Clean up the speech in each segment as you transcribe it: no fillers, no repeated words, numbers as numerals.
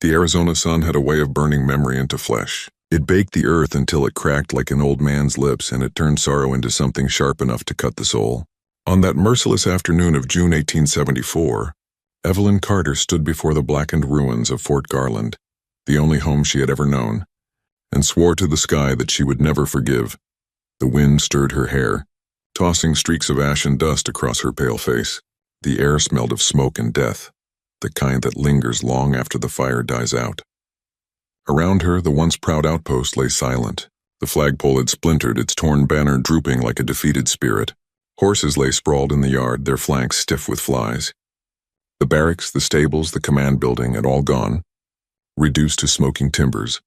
The Arizona sun had a way of burning memory into flesh. It baked the earth until it cracked like an old man's lips, and it turned sorrow into something sharp enough to cut the soul. On that merciless afternoon of June 1874, Evelyn Carter stood before the blackened ruins of Fort Garland, the only home she had ever known, and swore to the sky that she would never forgive. The wind stirred her hair, tossing streaks of ash and dust across her pale face. The air smelled of smoke and death, the kind that lingers long after the fire dies out. Around her, the once proud outpost lay silent. The flagpole had splintered, its torn banner drooping like a defeated spirit. Horses lay sprawled in the yard, their flanks stiff with flies. The barracks, the stables, the command building had all gone, reduced to smoking timbers,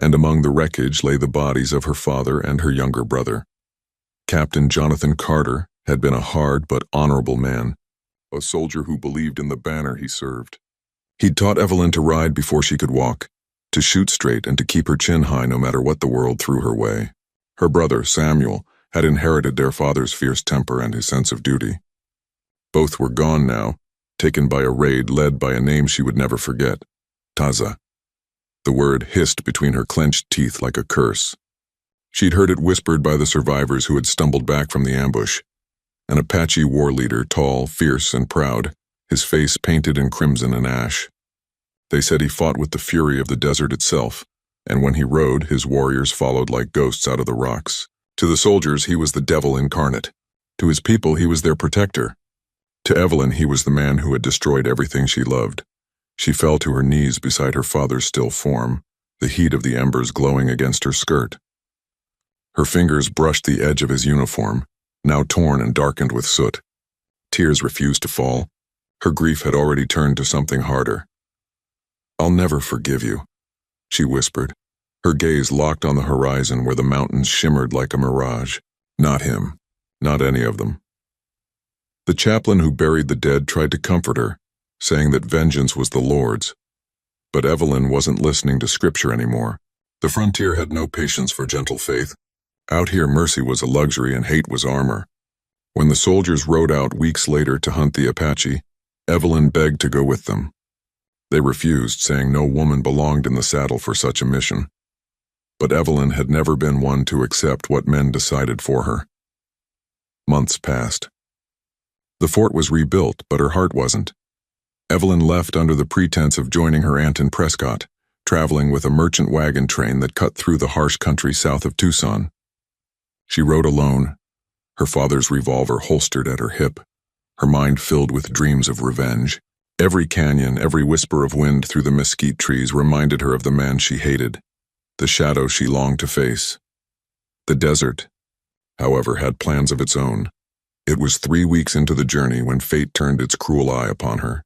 and among the wreckage lay the bodies of her father and her younger brother. Captain Jonathan Carter had been a hard but honorable man, a soldier who believed in the banner he served. He'd taught Evelyn to ride before she could walk, to shoot straight and to keep her chin high no matter what the world threw her way. Her brother, Samuel, had inherited their father's fierce temper and his sense of duty. Both were gone now, taken by a raid led by a name she would never forget, Taza. The word hissed between her clenched teeth like a curse. She'd heard it whispered by the survivors who had stumbled back from the ambush. An Apache war leader, tall, fierce, and proud, his face painted in crimson and ash. They said he fought with the fury of the desert itself, and when he rode, his warriors followed like ghosts out of the rocks. To the soldiers, he was the devil incarnate. To his people, he was their protector. To Evelyn, he was the man who had destroyed everything she loved. She fell to her knees beside her father's still form, the heat of the embers glowing against her skirt. Her fingers brushed the edge of his uniform, now torn and darkened with soot. Tears refused to fall. Her grief had already turned to something harder. "I'll never forgive you," she whispered, her gaze locked on the horizon where the mountains shimmered like a mirage. Not him, not any of them. The chaplain who buried the dead tried to comfort her, saying that vengeance was the Lord's. But Evelyn wasn't listening to scripture anymore. The frontier had no patience for gentle faith. Out here, mercy was a luxury and hate was armor. When the soldiers rode out weeks later to hunt the Apache, Evelyn begged to go with them. They refused, saying no woman belonged in the saddle for such a mission. But Evelyn had never been one to accept what men decided for her. Months passed. The fort was rebuilt, but her heart wasn't. Evelyn left under the pretense of joining her aunt in Prescott, traveling with a merchant wagon train that cut through the harsh country south of Tucson. She rode alone, her father's revolver holstered at her hip, her mind filled with dreams of revenge. Every canyon, every whisper of wind through the mesquite trees reminded her of the man she hated, the shadow she longed to face. The desert, however, had plans of its own. It was 3 weeks into the journey when fate turned its cruel eye upon her.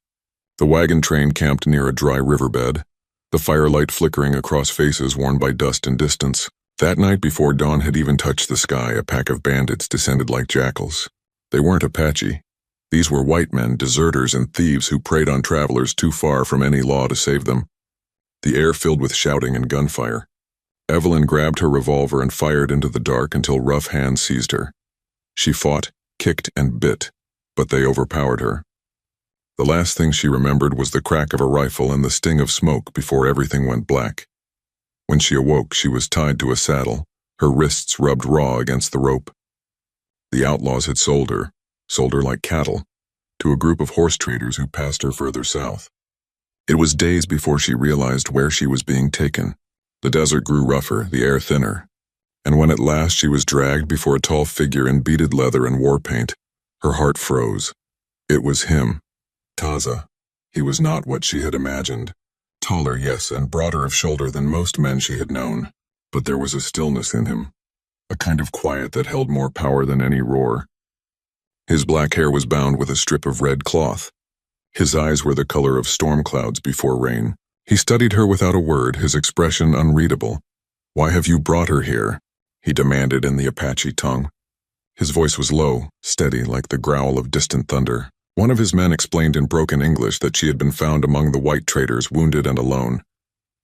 The wagon train camped near a dry riverbed, the firelight flickering across faces worn by dust and distance. That night, before dawn had even touched the sky, a pack of bandits descended like jackals. They weren't Apache. These were white men, deserters and thieves who preyed on travelers too far from any law to save them. The air filled with shouting and gunfire. Evelyn grabbed her revolver and fired into the dark until rough hands seized her. She fought, kicked, and bit, but they overpowered her. The last thing she remembered was the crack of a rifle and the sting of smoke before everything went black. When she awoke, she was tied to a saddle, her wrists rubbed raw against the rope. The outlaws had sold her like cattle, to a group of horse traders who passed her further south. It was days before she realized where she was being taken. The desert grew rougher, the air thinner, and when at last she was dragged before a tall figure in beaded leather and war paint, her heart froze. It was him, Taza. He was not what she had imagined. Taller, yes, and broader of shoulder than most men she had known, but there was a stillness in him, a kind of quiet that held more power than any roar. His black hair was bound with a strip of red cloth. His eyes were the color of storm clouds before rain. He studied her without a word, his expression unreadable. "Why have you brought her here?" he demanded in the Apache tongue. His voice was low, steady, like the growl of distant thunder. One of his men explained in broken English that she had been found among the white traders, wounded and alone.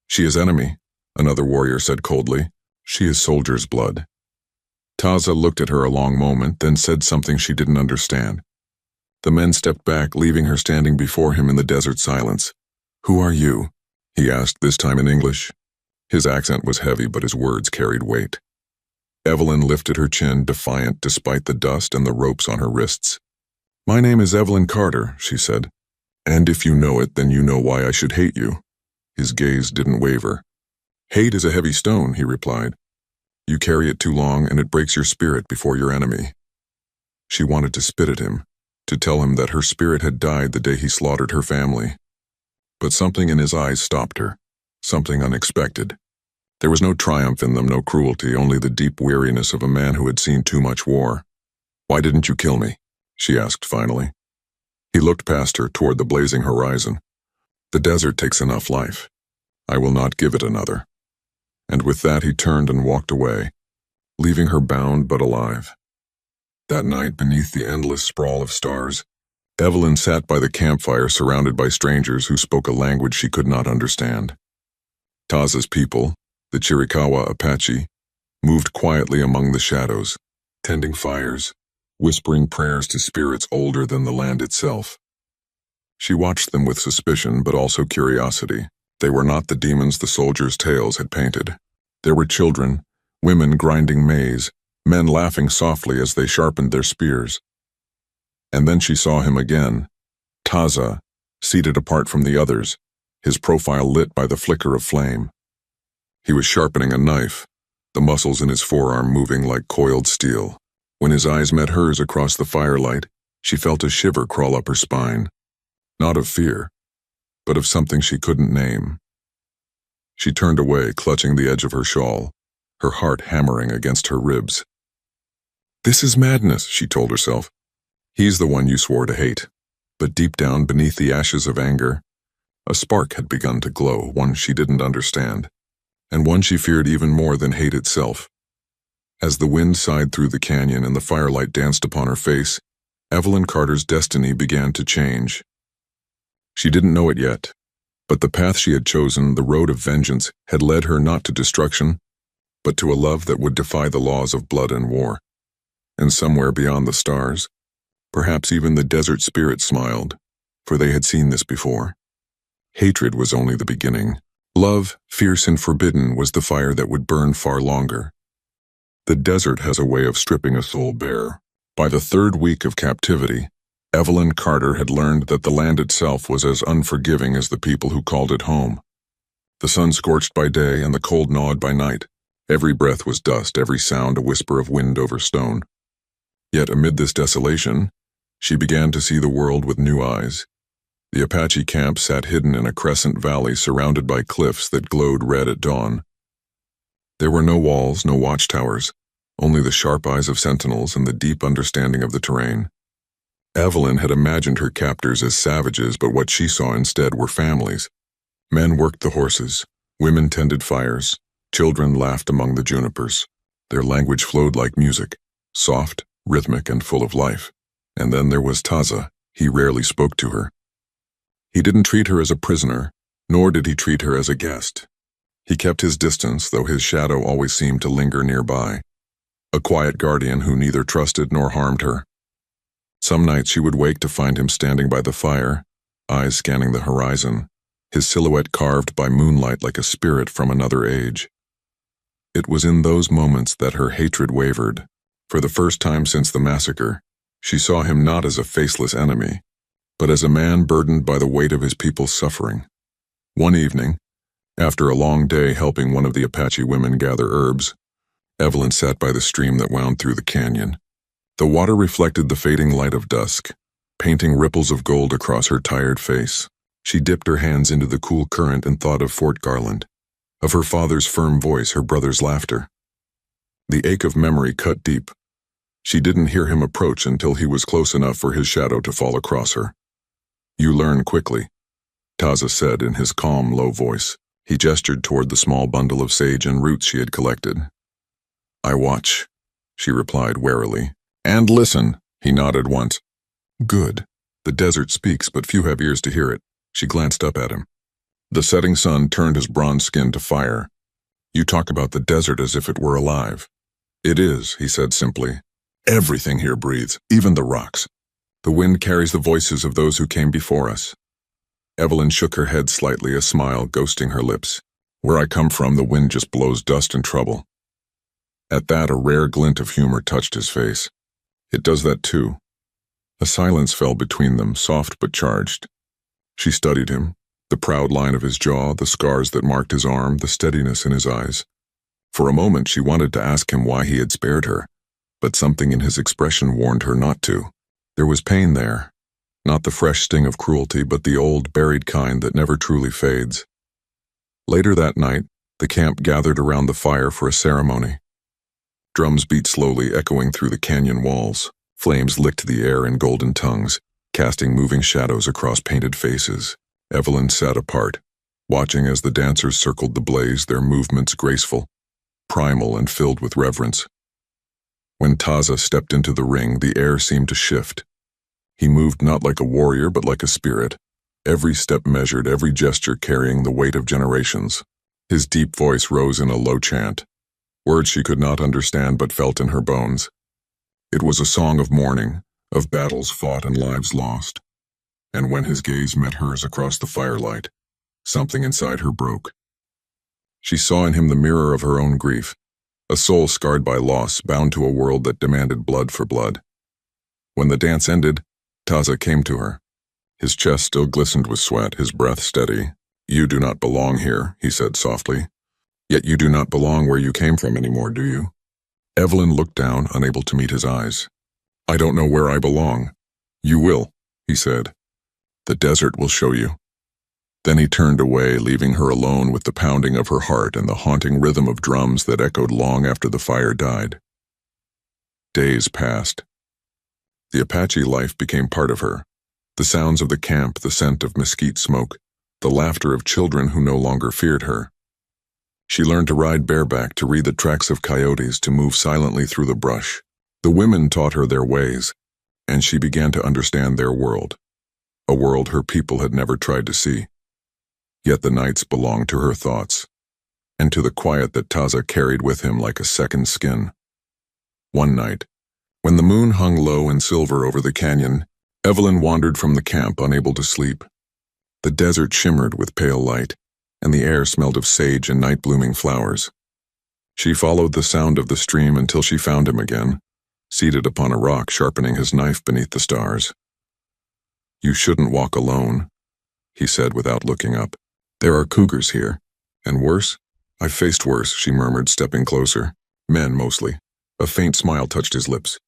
"She is enemy," another warrior said coldly. "She is soldier's blood." Taza looked at her a long moment, then said something she didn't understand. The men stepped back, leaving her standing before him in the desert silence. "Who are you?" he asked, this time in English. His accent was heavy, but his words carried weight. Evelyn lifted her chin, defiant despite the dust and the ropes on her wrists. "My name is Evelyn Carter," she said. "And if you know it, then you know why I should hate you." His gaze didn't waver. "Hate is a heavy stone," he replied. "You carry it too long and it breaks your spirit before your enemy." She wanted to spit at him, to tell him that her spirit had died the day he slaughtered her family. But something in his eyes stopped her, something unexpected. There was no triumph in them, no cruelty, only the deep weariness of a man who had seen too much war. "Why didn't you kill me?" she asked finally. He looked past her toward the blazing horizon. "The desert takes enough life. I will not give it another." And with that he turned and walked away, leaving her bound but alive. That night, beneath the endless sprawl of stars, Evelyn sat by the campfire surrounded by strangers who spoke a language she could not understand. Taza's people, the Chiricahua Apache, moved quietly among the shadows, tending fires, whispering prayers to spirits older than the land itself. She watched them with suspicion but also curiosity. They were not the demons the soldiers' tales had painted. There were children, women grinding maize, men laughing softly as they sharpened their spears. And then she saw him again, Taza, seated apart from the others, his profile lit by the flicker of flame. He was sharpening a knife, the muscles in his forearm moving like coiled steel. When his eyes met hers across the firelight, she felt a shiver crawl up her spine. Not of fear, but of something she couldn't name. She turned away, clutching the edge of her shawl, her heart hammering against her ribs. "This is madness," she told herself. "He's the one you swore to hate." But deep down, beneath the ashes of anger, a spark had begun to glow, one she didn't understand, and one she feared even more than hate itself. As the wind sighed through the canyon and the firelight danced upon her face, Evelyn Carter's destiny began to change. She didn't know it yet, but the path she had chosen, the road of vengeance, had led her not to destruction, but to a love that would defy the laws of blood and war. And somewhere beyond the stars, perhaps even the desert spirits smiled, for they had seen this before. Hatred was only the beginning. Love, fierce and forbidden, was the fire that would burn far longer. The desert has a way of stripping a soul bare. By the third week of captivity, Evelyn Carter had learned that the land itself was as unforgiving as the people who called it home. The sun scorched by day and the cold gnawed by night. Every breath was dust, every sound a whisper of wind over stone. Yet amid this desolation, she began to see the world with new eyes. The Apache camp sat hidden in a crescent valley surrounded by cliffs that glowed red at dawn. There were no walls, no watchtowers, only the sharp eyes of sentinels and the deep understanding of the terrain. Evelyn had imagined her captors as savages, but what she saw instead were families. Men worked the horses, women tended fires, children laughed among the junipers. Their language flowed like music, soft, rhythmic, and full of life. And then there was Taza. He rarely spoke to her. He didn't treat her as a prisoner, nor did he treat her as a guest. He kept his distance, though his shadow always seemed to linger nearby. A quiet guardian who neither trusted nor harmed her. Some nights she would wake to find him standing by the fire, eyes scanning the horizon, his silhouette carved by moonlight like a spirit from another age. It was in those moments that her hatred wavered. For the first time since the massacre, she saw him not as a faceless enemy, but as a man burdened by the weight of his people's suffering. One evening, after a long day helping one of the Apache women gather herbs, Evelyn sat by the stream that wound through the canyon. The water reflected the fading light of dusk, painting ripples of gold across her tired face. She dipped her hands into the cool current and thought of Fort Garland, of her father's firm voice, her brother's laughter. The ache of memory cut deep. She didn't hear him approach until he was close enough for his shadow to fall across her. "You learn quickly," Taza said in his calm, low voice. He gestured toward the small bundle of sage and roots she had collected. "I watch," she replied warily. "And listen," he nodded once. "Good. The desert speaks, but few have ears to hear it." She glanced up at him. The setting sun turned his bronze skin to fire. "You talk about the desert as if it were alive." "It is," he said simply. "Everything here breathes, even the rocks. The wind carries the voices of those who came before us." Evelyn shook her head slightly, a smile ghosting her lips. Where I come from, the wind just blows dust and trouble. At that, a rare glint of humor touched his face. It does that too. A silence fell between them, soft but charged. She studied him, the proud line of his jaw, the scars that marked his arm, the steadiness in his eyes. For a moment she wanted to ask him why he had spared her, but something in his expression warned her not to. There was pain there, not the fresh sting of cruelty, but the old, buried kind that never truly fades. Later that night, the camp gathered around the fire for a ceremony. Drums beat slowly, echoing through the canyon walls. Flames licked the air in golden tongues, casting moving shadows across painted faces. Evelyn sat apart, watching as the dancers circled the blaze, their movements graceful, primal and filled with reverence. When Taza stepped into the ring, the air seemed to shift. He moved not like a warrior, but like a spirit, every step measured, every gesture carrying the weight of generations. His deep voice rose in a low chant, words she could not understand but felt in her bones. It was a song of mourning, of battles fought and lives lost. And when his gaze met hers across the firelight, something inside her broke. She saw in him the mirror of her own grief, a soul scarred by loss, bound to a world that demanded blood for blood. When the dance ended, Taza came to her. His chest still glistened with sweat, his breath steady. "You do not belong here," he said softly. "Yet you do not belong where you came from anymore, do you?" Evelyn looked down, unable to meet his eyes. "I don't know where I belong." "You will," he said. "The desert will show you." Then he turned away, leaving her alone with the pounding of her heart and the haunting rhythm of drums that echoed long after the fire died. Days passed. The Apache life became part of her. The sounds of the camp, the scent of mesquite smoke, the laughter of children who no longer feared her. She learned to ride bareback, to read the tracks of coyotes, to move silently through the brush. The women taught her their ways, and she began to understand their world, a world her people had never tried to see. Yet the nights belonged to her thoughts, and to the quiet that Taza carried with him like a second skin. One night, when the moon hung low and silver over the canyon, Evelyn wandered from the camp, unable to sleep. The desert shimmered with pale light, and the air smelled of sage and night-blooming flowers. She followed the sound of the stream until she found him again, seated upon a rock, sharpening his knife beneath the stars. "You shouldn't walk alone," he said without looking up. "There are cougars here. And worse? I've faced worse," she murmured, stepping closer. "Men, mostly." A faint smile touched his lips.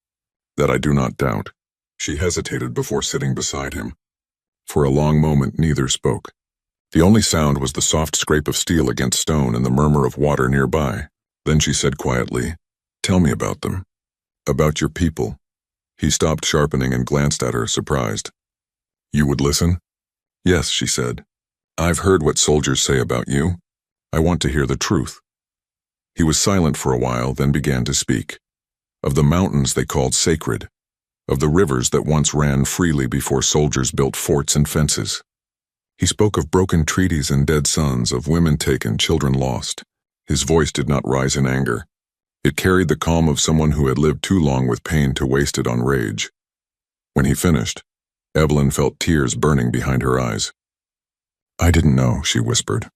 "That I do not doubt." She hesitated before sitting beside him. For a long moment, neither spoke. The only sound was the soft scrape of steel against stone and the murmur of water nearby. Then she said quietly, "Tell me about them. About your people." He stopped sharpening and glanced at her, surprised. "You would listen?" "Yes," she said. "I've heard what soldiers say about you. I want to hear the truth." He was silent for a while, then began to speak. Of the mountains they called sacred, of the rivers that once ran freely before soldiers built forts and fences. He spoke of broken treaties and dead sons, of women taken, children lost. His voice did not rise in anger. It carried the calm of someone who had lived too long with pain to waste it on rage. When he finished, Evelyn felt tears burning behind her eyes. "I didn't know," she whispered.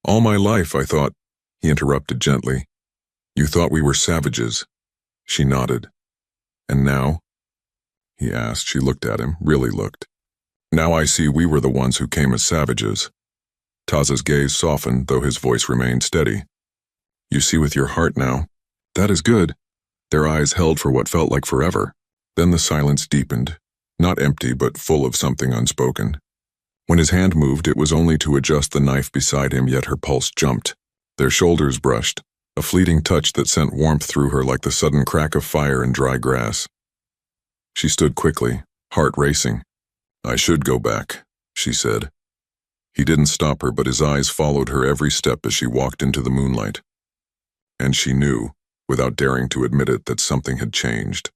"All my life I thought," he interrupted gently. "You thought we were savages." She nodded. "And now?" he asked. She looked at him, really looked. "Now I see we were the ones who came as savages." Taza's gaze softened, though his voice remained steady. "You see with your heart now." "That is good." Their eyes held for what felt like forever. Then the silence deepened, not empty but full of something unspoken. When his hand moved, it was only to adjust the knife beside him, yet her pulse jumped. Their shoulders brushed, a fleeting touch that sent warmth through her like the sudden crack of fire in dry grass. She stood quickly, heart racing. "I should go back," she said. He didn't stop her, but his eyes followed her every step as she walked into the moonlight. And she knew, without daring to admit it, that something had changed.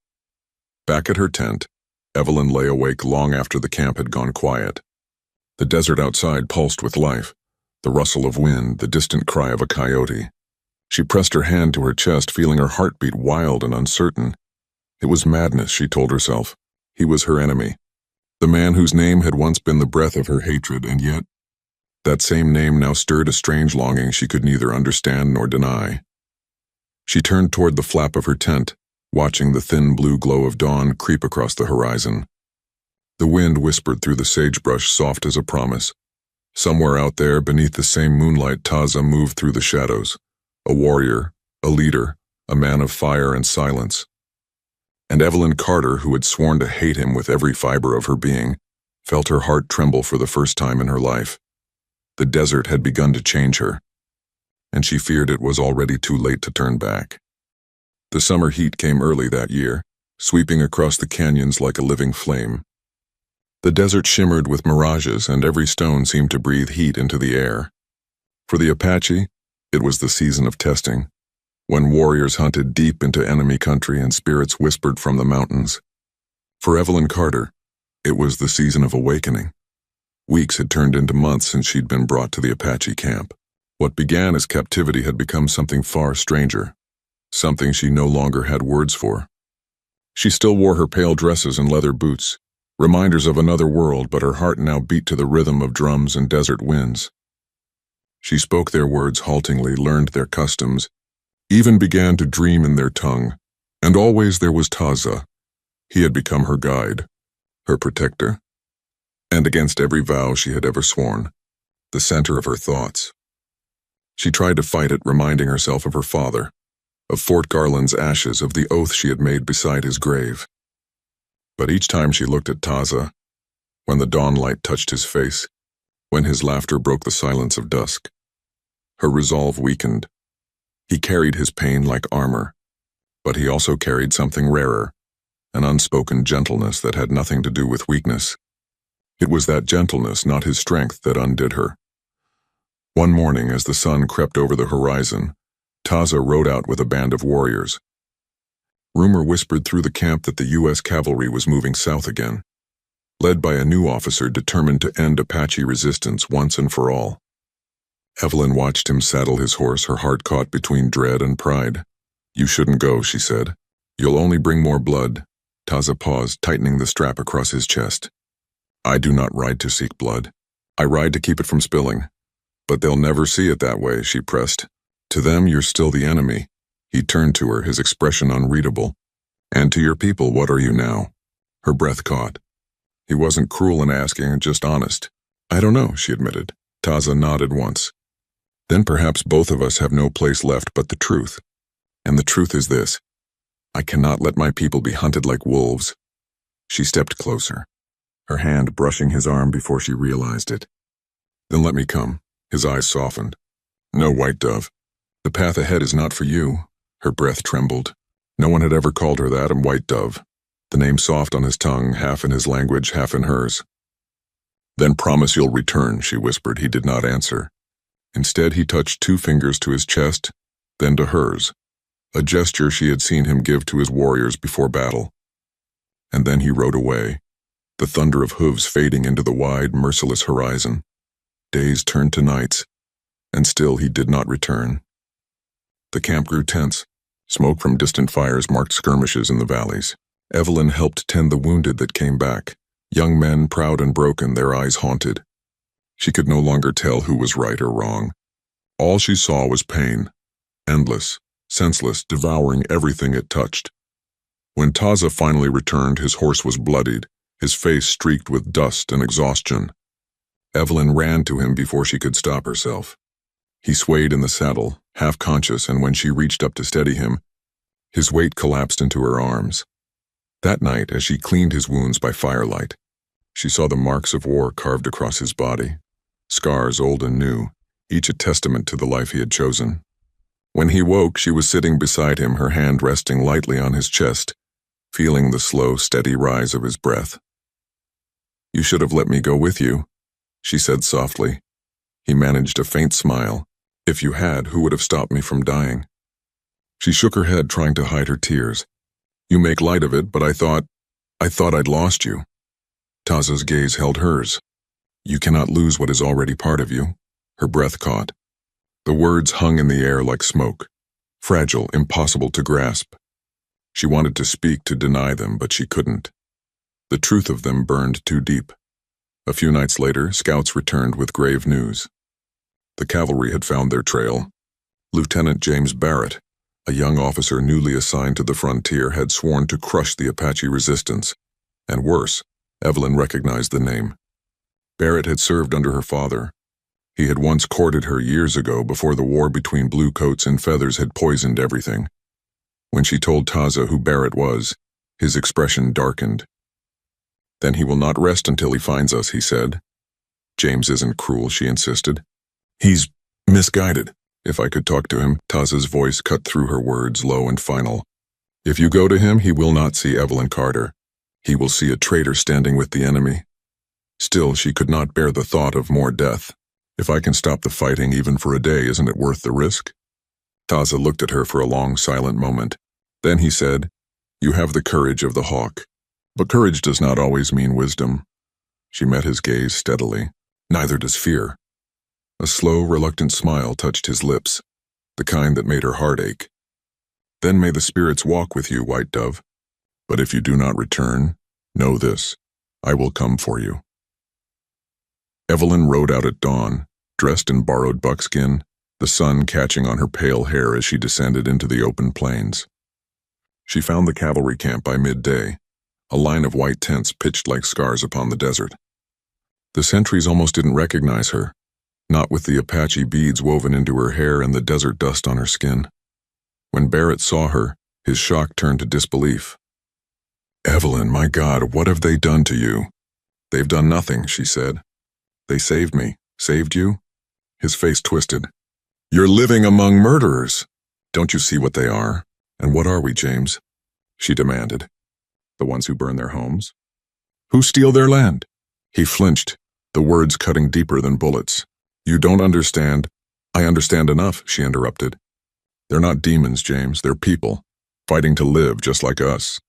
Back at her tent, Evelyn lay awake long after the camp had gone quiet. The desert outside pulsed with life, the rustle of wind, the distant cry of a coyote. She pressed her hand to her chest, feeling her heartbeat wild and uncertain. It was madness, she told herself. He was her enemy. The man whose name had once been the breath of her hatred, and yet that same name now stirred a strange longing she could neither understand nor deny. She turned toward the flap of her tent, watching the thin blue glow of dawn creep across the horizon. The wind whispered through the sagebrush, soft as a promise. Somewhere out there, beneath the same moonlight, Taza moved through the shadows, a warrior, a leader, a man of fire and silence. And Evelyn Carter, who had sworn to hate him with every fiber of her being, felt her heart tremble for the first time in her life. The desert had begun to change her, and she feared it was already too late to turn back. The summer heat came early that year, sweeping across the canyons like a living flame. The desert shimmered with mirages, and every stone seemed to breathe heat into the air. For the Apache, it was the season of testing, when warriors hunted deep into enemy country and spirits whispered from the mountains. For Evelyn Carter, it was the season of awakening. Weeks had turned into months since she'd been brought to the Apache camp. What began as captivity had become something far stranger, something she no longer had words for. She still wore her pale dresses and leather boots, reminders of another world, but her heart now beat to the rhythm of drums and desert winds. She spoke their words haltingly, learned their customs, even began to dream in their tongue, and always there was Taza. He had become her guide, her protector, and against every vow she had ever sworn, the center of her thoughts. She tried to fight it, reminding herself of her father, of Fort Garland's ashes, of the oath she had made beside his grave. But each time she looked at Taza, when the dawn light touched his face, when his laughter broke the silence of dusk, her resolve weakened. He carried his pain like armor, but he also carried something rarer, an unspoken gentleness that had nothing to do with weakness. It was that gentleness, not his strength, that undid her. One morning, as the sun crept over the horizon, Taza rode out with a band of warriors. Rumor whispered through the camp that the U.S. cavalry was moving south again, led by a new officer determined to end Apache resistance once and for all. Evelyn watched him saddle his horse, her heart caught between dread and pride. "You shouldn't go," she said. "You'll only bring more blood." Taza paused, tightening the strap across his chest. "I do not ride to seek blood. I ride to keep it from spilling." "But they'll never see it that way," she pressed. "To them, you're still the enemy." He turned to her, his expression unreadable. "And to your people, what are you now?" Her breath caught. He wasn't cruel in asking, just honest. "I don't know," she admitted. Taza nodded once. "Then perhaps both of us have no place left but the truth. And the truth is this: I cannot let my people be hunted like wolves." She stepped closer, her hand brushing his arm before she realized it. "Then let me come." His eyes softened. "No, White Dove. The path ahead is not for you." Her breath trembled. No one had ever called her that, and White Dove, the name soft on his tongue, half in his language, half in hers. "Then promise you'll return," she whispered. He did not answer. Instead, he touched 2 fingers to his chest, then to hers, a gesture she had seen him give to his warriors before battle. And then he rode away, the thunder of hooves fading into the wide, merciless horizon. Days turned to nights, and still he did not return. The camp grew tense. Smoke from distant fires marked skirmishes in the valleys. Evelyn helped tend the wounded that came back, young men proud and broken, their eyes haunted. She could no longer tell who was right or wrong. All she saw was pain, endless, senseless, devouring everything it touched. When Taza finally returned, his horse was bloodied, his face streaked with dust and exhaustion. Evelyn ran to him before she could stop herself. He swayed in the saddle, half conscious, and when she reached up to steady him, his weight collapsed into her arms. That night, as she cleaned his wounds by firelight, she saw the marks of war carved across his body, scars old and new, each a testament to the life he had chosen. When he woke, she was sitting beside him, her hand resting lightly on his chest, feeling the slow, steady rise of his breath. "You should have let me go with you," she said softly. He managed a faint smile. "If you had, who would have stopped me from dying?" She shook her head, trying to hide her tears. "You make light of it, but I thought I'd lost you." Taza's gaze held hers. "You cannot lose what is already part of you." Her breath caught. The words hung in the air like smoke, fragile, impossible to grasp. She wanted to speak, to deny them, but she couldn't. The truth of them burned too deep. A few nights later, scouts returned with grave news. The cavalry had found their trail. Lieutenant James Barrett, a young officer newly assigned to the frontier, had sworn to crush the Apache resistance. And worse, Evelyn recognized the name. Barrett had served under her father. He had once courted her years ago before the war between bluecoats and feathers had poisoned everything. When she told Taza who Barrett was, his expression darkened. "Then he will not rest until he finds us," he said. "James isn't cruel," she insisted. "He's misguided." "If I could talk to him," Taza's voice cut through her words, low and final. "If you go to him, he will not see Evelyn Carter. He will see a traitor standing with the enemy." Still, she could not bear the thought of more death. "If I can stop the fighting even for a day, isn't it worth the risk?" Taza looked at her for a long, silent moment. Then he said, "You have the courage of the hawk. But courage does not always mean wisdom." She met his gaze steadily. "Neither does fear." A slow, reluctant smile touched his lips, the kind that made her heart ache. "Then may the spirits walk with you, White Dove. But if you do not return, know this, I will come for you." Evelyn rode out at dawn, dressed in borrowed buckskin, the sun catching on her pale hair as she descended into the open plains. She found the cavalry camp by midday, a line of white tents pitched like scars upon the desert. The sentries almost didn't recognize her, not with the Apache beads woven into her hair and the desert dust on her skin. When Barrett saw her, his shock turned to disbelief. "Evelyn, my God, what have they done to you?" "They've done nothing," she said. "They saved me." "Saved you?" His face twisted. "You're living among murderers. Don't you see what they are?" "And what are we, James?" she demanded. "The ones who burn their homes? Who steal their land?" He flinched, the words cutting deeper than bullets. "You don't understand." "I understand enough," she interrupted. "They're not demons, James. They're people, fighting to live just like us."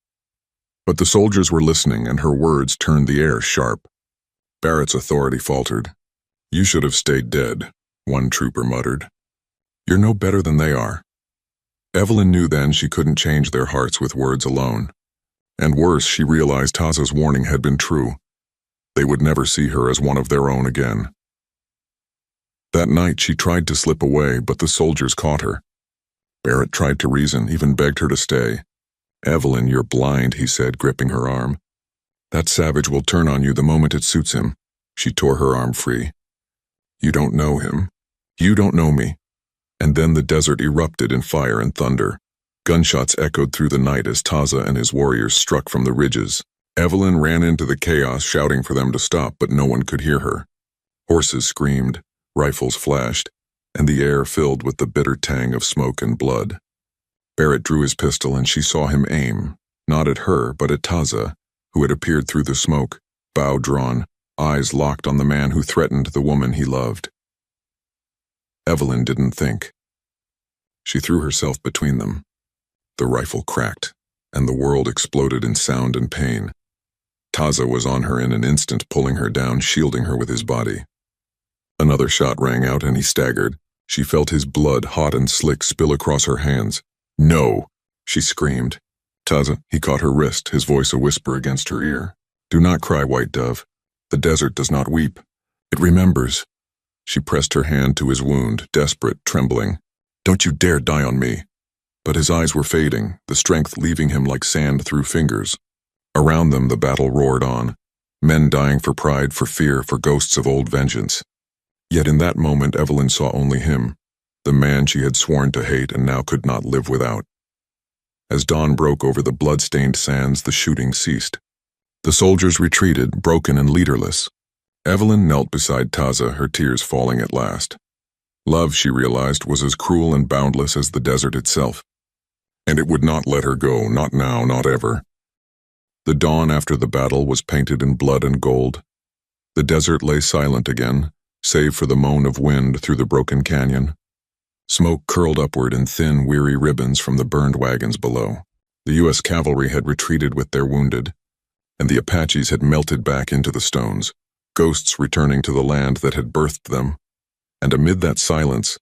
But the soldiers were listening, and her words turned the air sharp. Barrett's authority faltered. "You should have stayed dead," one trooper muttered. "You're no better than they are." Evelyn knew then she couldn't change their hearts with words alone. And worse, she realized Taza's warning had been true. They would never see her as one of their own again. That night she tried to slip away, but the soldiers caught her. Barrett tried to reason, even begged her to stay. "Evelyn, you're blind," he said, gripping her arm. "That savage will turn on you the moment it suits him." She tore her arm free. "You don't know him. You don't know me." And then the desert erupted in fire and thunder. Gunshots echoed through the night as Taza and his warriors struck from the ridges. Evelyn ran into the chaos, shouting for them to stop, but no one could hear her. Horses screamed, rifles flashed, and the air filled with the bitter tang of smoke and blood. Barrett drew his pistol, and she saw him aim, not at her, but at Taza, who had appeared through the smoke, bow drawn, eyes locked on the man who threatened the woman he loved. Evelyn didn't think. She threw herself between them. The rifle cracked, and the world exploded in sound and pain. Taza was on her in an instant, pulling her down, shielding her with his body. Another shot rang out, and he staggered. She felt his blood, hot and slick, spill across her hands. "No!" she screamed. "Taza," he caught her wrist, his voice a whisper against her ear. "Do not cry, White Dove. The desert does not weep. It remembers." She pressed her hand to his wound, desperate, trembling. "Don't you dare die on me." But his eyes were fading, the strength leaving him like sand through fingers. Around them the battle roared on, men dying for pride, for fear, for ghosts of old vengeance. Yet in that moment Evelyn saw only him, the man she had sworn to hate and now could not live without. As dawn broke over the blood-stained sands, the shooting ceased. The soldiers retreated, broken and leaderless. Evelyn knelt beside Taza, her tears falling at last. Love, she realized, was as cruel and boundless as the desert itself. And it would not let her go, not now, not ever. The dawn after the battle was painted in blood and gold. The desert lay silent again, save for the moan of wind through the broken canyon. Smoke curled upward in thin, weary ribbons from the burned wagons below. The U.S. cavalry had retreated with their wounded, and the Apaches had melted back into the stones, ghosts returning to the land that had birthed them. And amid that silence,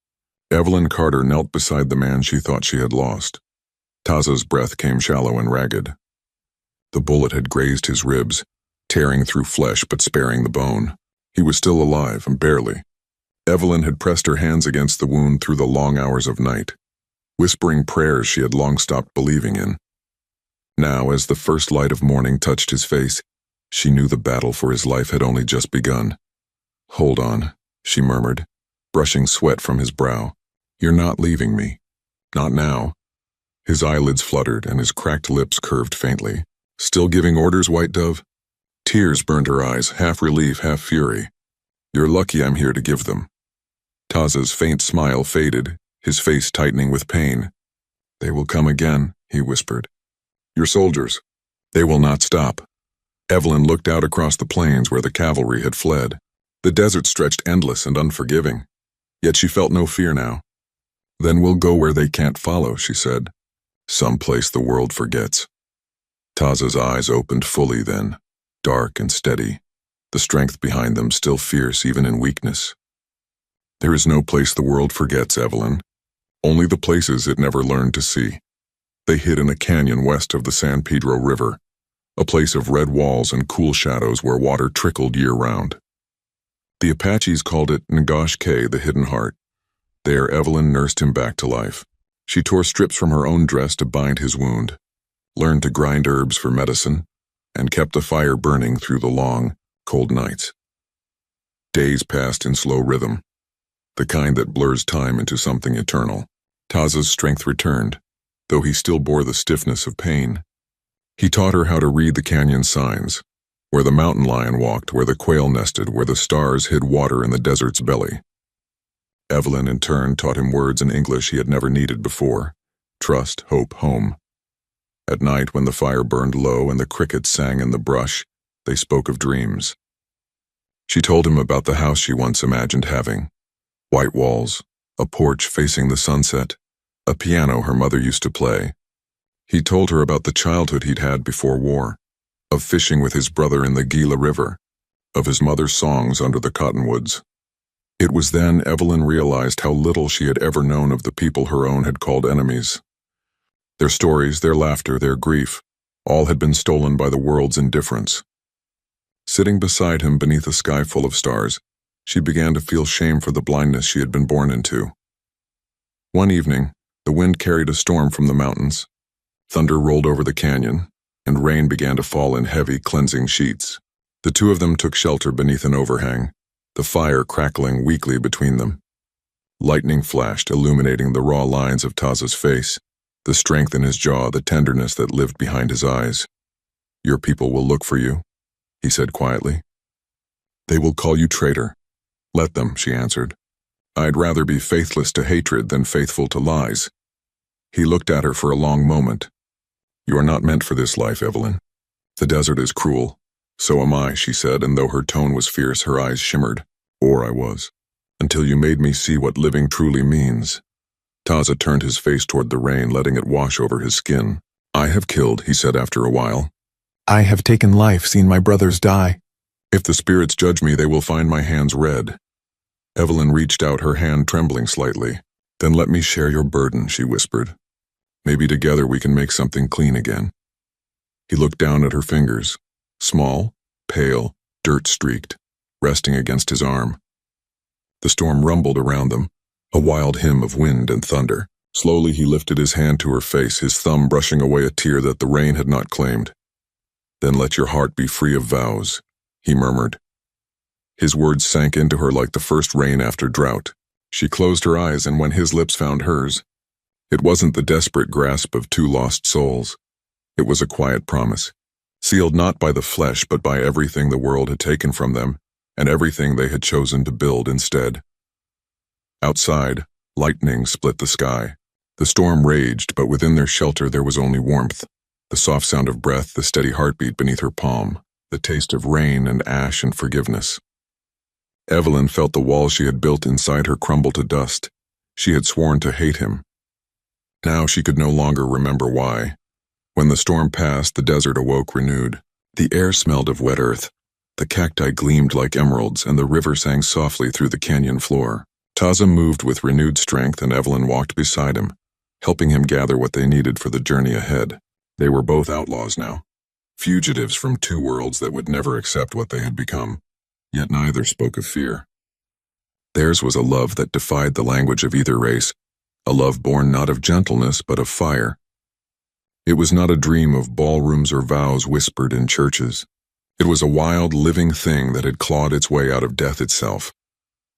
Evelyn Carter knelt beside the man she thought she had lost. Taza's breath came shallow and ragged. The bullet had grazed his ribs, tearing through flesh but sparing the bone. He was still alive, and barely. Evelyn had pressed her hands against the wound through the long hours of night, whispering prayers she had long stopped believing in. Now, as the first light of morning touched his face, she knew the battle for his life had only just begun. "Hold on," she murmured, brushing sweat from his brow. "You're not leaving me. Not now." His eyelids fluttered and his cracked lips curved faintly. "Still giving orders, White Dove?" Tears burned her eyes, half relief, half fury. "You're lucky I'm here to give them." Taza's faint smile faded, his face tightening with pain. "They will come again," he whispered. "Your soldiers. They will not stop." Evelyn looked out across the plains where the cavalry had fled. The desert stretched endless and unforgiving, yet she felt no fear now. "Then we'll go where they can't follow," she said. "Some place the world forgets." Taza's eyes opened fully then, dark and steady, the strength behind them still fierce even in weakness. "There is no place the world forgets, Evelyn. Only the places it never learned to see." They hid in a canyon west of the San Pedro River, a place of red walls and cool shadows where water trickled year-round. The Apaches called it Ngosh K, the Hidden Heart. There Evelyn nursed him back to life. She tore strips from her own dress to bind his wound, learned to grind herbs for medicine, and kept the fire burning through the long, cold nights. Days passed in slow rhythm, the kind that blurs time into something eternal. Taza's strength returned, though he still bore the stiffness of pain. He taught her how to read the canyon signs, where the mountain lion walked, where the quail nested, where the stars hid water in the desert's belly. Evelyn, in turn, taught him words in English he had never needed before: trust, hope, home. At night, when the fire burned low and the crickets sang in the brush, they spoke of dreams. She told him about the house she once imagined having: white walls, a porch facing the sunset, a piano her mother used to play. He told her about the childhood he'd had before war, of fishing with his brother in the Gila River, of his mother's songs under the cottonwoods. It was then Evelyn realized how little she had ever known of the people her own had called enemies. Their stories, their laughter, their grief, all had been stolen by the world's indifference. Sitting beside him beneath a sky full of stars, she began to feel shame for the blindness she had been born into. One evening, the wind carried a storm from the mountains. Thunder rolled over the canyon, and rain began to fall in heavy, cleansing sheets. The two of them took shelter beneath an overhang, the fire crackling weakly between them. Lightning flashed, illuminating the raw lines of Taza's face, the strength in his jaw, the tenderness that lived behind his eyes. "Your people will look for you," he said quietly. "They will call you traitor." "Let them," she answered. "I'd rather be faithless to hatred than faithful to lies." He looked at her for a long moment. "You are not meant for this life, Evelyn. The desert is cruel. So am I," she said, and though her tone was fierce, her eyes shimmered. "Or I was. Until you made me see what living truly means." Taza turned his face toward the rain, letting it wash over his skin. "I have killed," he said after a while. "I have taken life, seen my brothers die. If the spirits judge me, they will find my hands red." Evelyn reached out, her hand trembling slightly. "Then let me share your burden," she whispered. "Maybe together we can make something clean again." He looked down at her fingers, small, pale, dirt-streaked, resting against his arm. The storm rumbled around them, a wild hymn of wind and thunder. Slowly he lifted his hand to her face, his thumb brushing away a tear that the rain had not claimed. "Then let your heart be free of vows," he murmured. His words sank into her like the first rain after drought. She closed her eyes, and when his lips found hers, it wasn't the desperate grasp of two lost souls. It was a quiet promise, sealed not by the flesh but by everything the world had taken from them and everything they had chosen to build instead. Outside, lightning split the sky. The storm raged, but within their shelter there was only warmth, the soft sound of breath, the steady heartbeat beneath her palm, the taste of rain and ash and forgiveness. Evelyn felt the walls she had built inside her crumble to dust. She had sworn to hate him. Now she could no longer remember why. When the storm passed, the desert awoke renewed. The air smelled of wet earth. The cacti gleamed like emeralds, and the river sang softly through the canyon floor. Taza moved with renewed strength, and Evelyn walked beside him, helping him gather what they needed for the journey ahead. They were both outlaws now. fugitives from two worlds that would never accept what they had become, yet neither spoke of fear. Theirs was a love that defied the language of either race, a love born not of gentleness but of fire. It was not a dream of ballrooms or vows whispered in churches. It was a wild, living thing that had clawed its way out of death itself.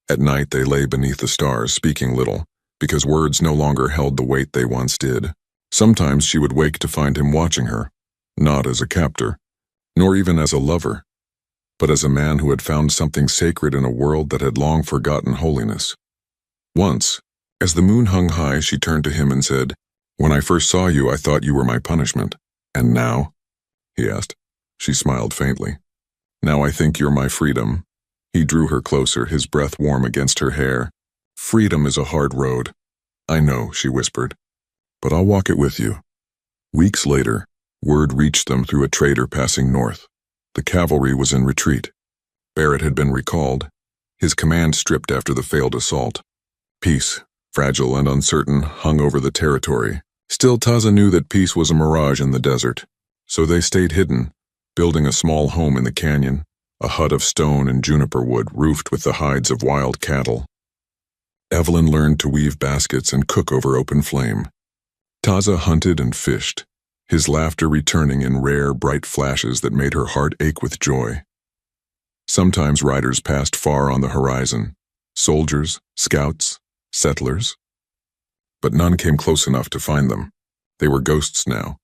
At night they lay beneath the stars, speaking little, because words no longer held the weight they once did. Sometimes she would wake to find him watching her, not as a captor, nor even as a lover, but as a man who had found something sacred in a world that had long forgotten holiness. Once, as the moon hung high, she turned to him and said, "When I first saw you, I thought you were my punishment. And now?" he asked. She smiled faintly. "Now I think you're my freedom." He drew her closer, his breath warm against her hair. "Freedom is a hard road." "I know," she whispered, "but I'll walk it with you." Weeks later, word reached them through a trader passing north. The cavalry was in retreat. Barrett had been recalled, his command stripped after the failed assault. Peace, fragile and uncertain, hung over the territory. Still, Taza knew that peace was a mirage in the desert. So they stayed hidden, building a small home in the canyon, a hut of stone and juniper wood roofed with the hides of wild cattle. Evelyn learned to weave baskets and cook over open flame. Taza hunted and fished, his laughter returning in rare, bright flashes that made her heart ache with joy. Sometimes riders passed far on the horizon, soldiers, scouts, settlers. But none came close enough to find them. They were ghosts now,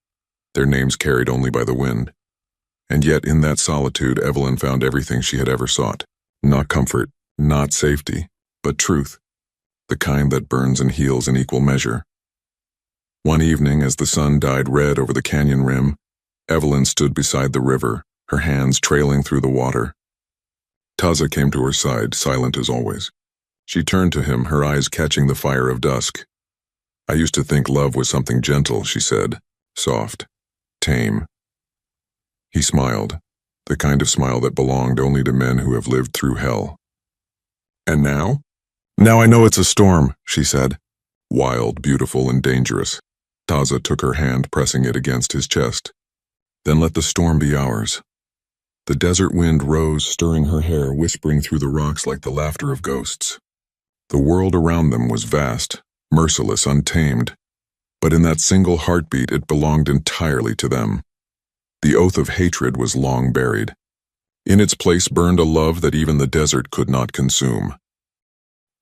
their names carried only by the wind. And yet in that solitude, Evelyn found everything she had ever sought. Not comfort, not safety, but truth, the kind that burns and heals in equal measure. One evening, as the sun dyed red over the canyon rim, Evelyn stood beside the river, her hands trailing through the water. Taza came to her side, silent as always. She turned to him, her eyes catching the fire of dusk. "I used to think love was something gentle," she said, soft, tame. He smiled, the kind of smile that belonged only to men who have lived through hell. "And now?" "Now I know it's a storm," she said. Wild, beautiful, and dangerous. Taza took her hand, pressing it against his chest. "Then let the storm be ours." The desert wind rose, stirring her hair, whispering through the rocks like the laughter of ghosts. The world around them was vast, merciless, untamed, but in that single heartbeat it belonged entirely to them. The oath of hatred was long buried. In its place burned a love that even the desert could not consume.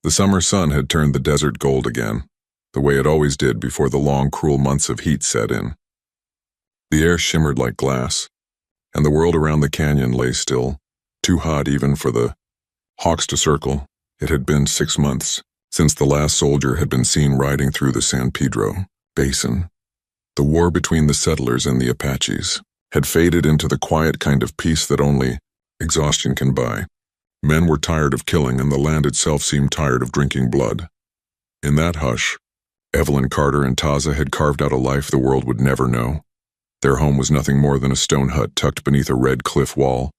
The summer sun had turned the desert gold again, the way it always did before the long, cruel months of heat set in. The air shimmered like glass, and the world around the canyon lay still, too hot even for the hawks to circle. It had been 6 months since the last soldier had been seen riding through the San Pedro Basin. The war between the settlers and the Apaches had faded into the quiet kind of peace that only exhaustion can buy. Men were tired of killing, and the land itself seemed tired of drinking blood. In that hush, Evelyn Carter and Taza had carved out a life the world would never know. Their home was nothing more than a stone hut tucked beneath a red cliff wall,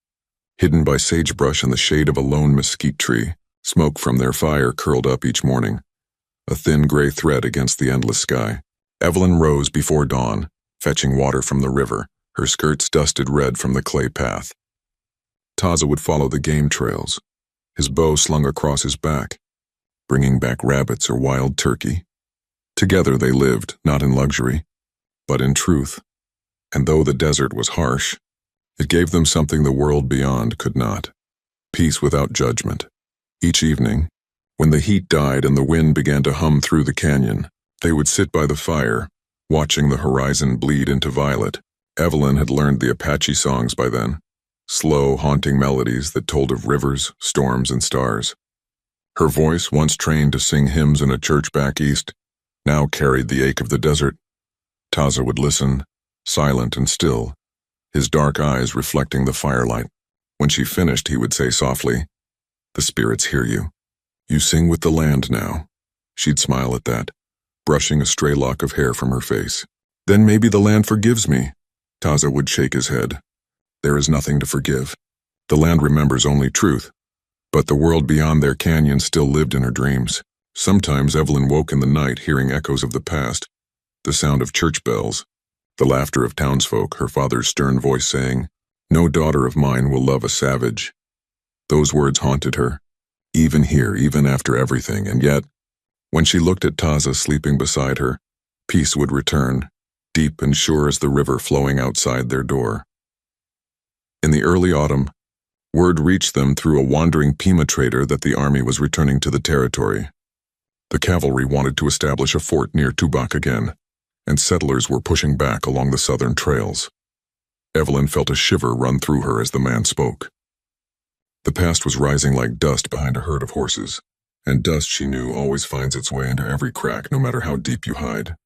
hidden by sagebrush in the shade of a lone mesquite tree. Smoke from their fire curled up each morning, a thin gray thread against the endless sky. Evelyn rose before dawn, fetching water from the river, her skirts dusted red from the clay path. Taza would follow the game trails, his bow slung across his back, bringing back rabbits or wild turkey. Together they lived, not in luxury, but in truth. And though the desert was harsh, it gave them something the world beyond could not: peace without judgment. Each evening, when the heat died and the wind began to hum through the canyon, they would sit by the fire, watching the horizon bleed into violet. Evelyn had learned the Apache songs by then, slow, haunting melodies that told of rivers, storms, and stars. Her voice, once trained to sing hymns in a church back east, now carried the ache of the desert. Taza would listen, silent and still, his dark eyes reflecting the firelight. When she finished, he would say softly, "The spirits hear you. You sing with the land now." She'd smile at that, brushing a stray lock of hair from her face. "Then maybe the land forgives me." Taza would shake his head. "There is nothing to forgive. The land remembers only truth." But the world beyond their canyon still lived in her dreams. Sometimes Evelyn woke in the night hearing echoes of the past, the sound of church bells, The laughter of townsfolk, her father's stern voice saying, "No daughter of mine will love a savage." Those words haunted her, even here, even after everything, and yet, when she looked at Taza sleeping beside her, peace would return, deep and sure as the river flowing outside their door. In the early autumn, word reached them through a wandering Pima trader that the army was returning to the territory. The cavalry wanted to establish a fort near Tubac again, and settlers were pushing back along the southern trails. Evelyn felt a shiver run through her as the man spoke. The past was rising like dust behind a herd of horses, and dust, she knew, always finds its way into every crack, no matter how deep you hide.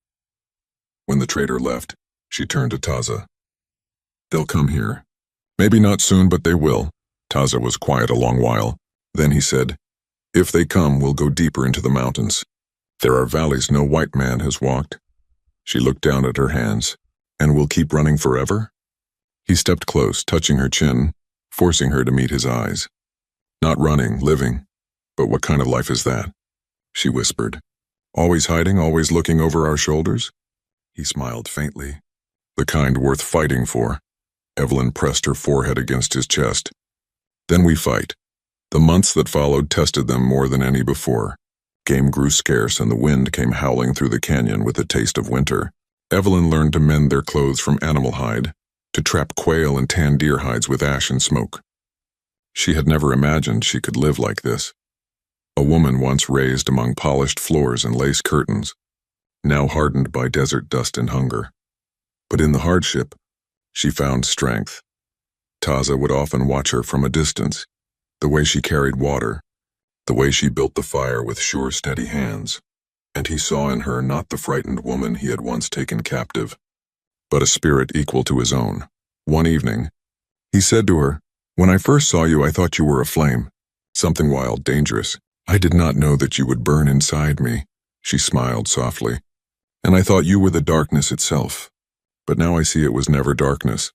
When the trader left, she turned to Taza. "They'll come here. Maybe not soon, but they will." Taza was quiet a long while. Then he said, "If they come, we'll go deeper into the mountains. There are valleys no white man has walked." She looked down at her hands. "And we'll keep running forever?" He stepped close, touching her chin, forcing her to meet his eyes. "Not running, living. But what kind of life is that?" she whispered. "Always hiding, always looking over our shoulders?" He smiled faintly. "The kind worth fighting for." Evelyn pressed her forehead against his chest. "Then we fight." The months that followed tested them more than any before. Game grew scarce and the wind came howling through the canyon with the taste of winter. Evelyn learned to mend their clothes from animal hide, to trap quail and tan deer hides with ash and smoke. She had never imagined she could live like this. A woman once raised among polished floors and lace curtains, now hardened by desert dust and hunger. But in the hardship, she found strength. Taza would often watch her from a distance, the way she carried water, the way she built the fire with sure, steady hands, and he saw in her not the frightened woman he had once taken captive, but a spirit equal to his own. One evening, he said to her, "When I first saw you, I thought you were a flame, something wild, dangerous. I did not know that you would burn inside me." She smiled softly. "And I thought you were the darkness itself. But now I see it was never darkness,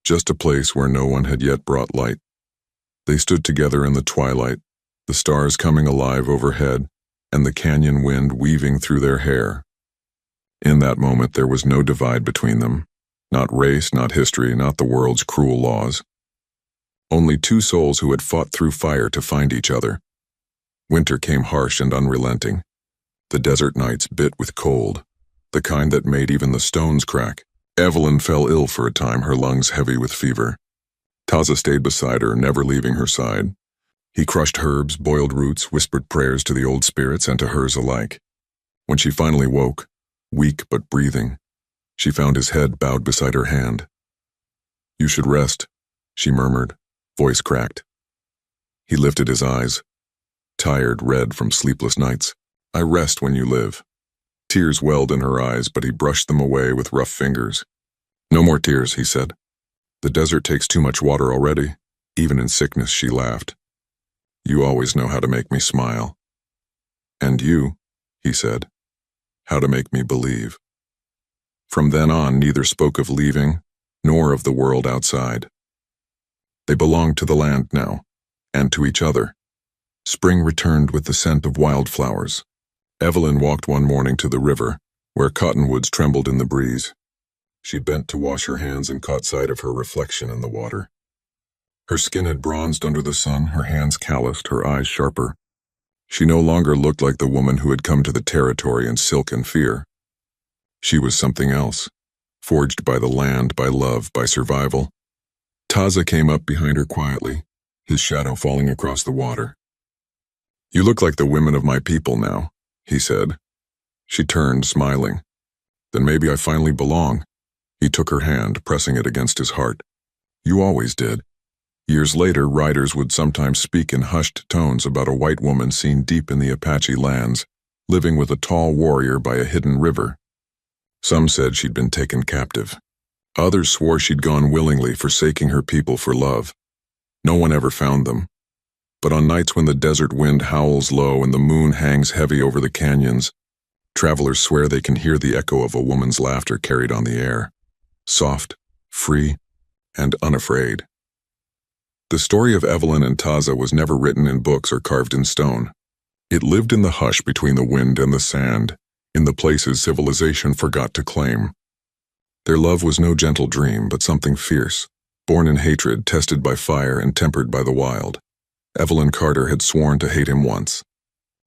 just a place where no one had yet brought light." They stood together in the twilight, the stars coming alive overhead, and the canyon wind weaving through their hair. In that moment there was no divide between them, not race, not history, not the world's cruel laws. Only two souls who had fought through fire to find each other. Winter came harsh and unrelenting. The desert nights bit with cold, the kind that made even the stones crack. Evelyn fell ill for a time, her lungs heavy with fever. Taza stayed beside her, never leaving her side. He crushed herbs, boiled roots, whispered prayers to the old spirits and to hers alike. When she finally woke, weak but breathing, she found his head bowed beside her hand. "You should rest," she murmured, voice cracked. He lifted his eyes, tired, red from sleepless nights. "I rest when you live." Tears welled in her eyes, but he brushed them away with rough fingers. "No more tears," he said. "The desert takes too much water already." Even in sickness, she laughed. "You always know how to make me smile." "And you," he said, "how to make me believe." From then on, neither spoke of leaving, nor of the world outside. They belonged to the land now, and to each other. Spring returned with the scent of wildflowers. Evelyn walked one morning to the river, where cottonwoods trembled in the breeze. She bent to wash her hands and caught sight of her reflection in the water. Her skin had bronzed under the sun, her hands calloused, her eyes sharper. She no longer looked like the woman who had come to the territory in silk and fear. She was something else, forged by the land, by love, by survival. Taza came up behind her quietly, his shadow falling across the water. "You look like the women of my people now," he said. She turned, smiling. "Then maybe I finally belong." He took her hand, pressing it against his heart. "You always did." Years later, writers would sometimes speak in hushed tones about a white woman seen deep in the Apache lands, living with a tall warrior by a hidden river. Some said she'd been taken captive. Others swore she'd gone willingly, forsaking her people for love. No one ever found them. But on nights when the desert wind howls low and the moon hangs heavy over the canyons, travelers swear they can hear the echo of a woman's laughter carried on the air, soft, free, and unafraid. The story of Evelyn and Taza was never written in books or carved in stone. It lived in the hush between the wind and the sand, in the places civilization forgot to claim. Their love was no gentle dream, but something fierce, born in hatred, tested by fire, and tempered by the wild. Evelyn Carter had sworn to hate him once.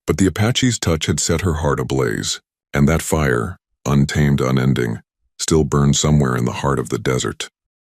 But the Apache's touch had set her heart ablaze, and that fire, untamed, unending, still burned somewhere in the heart of the desert.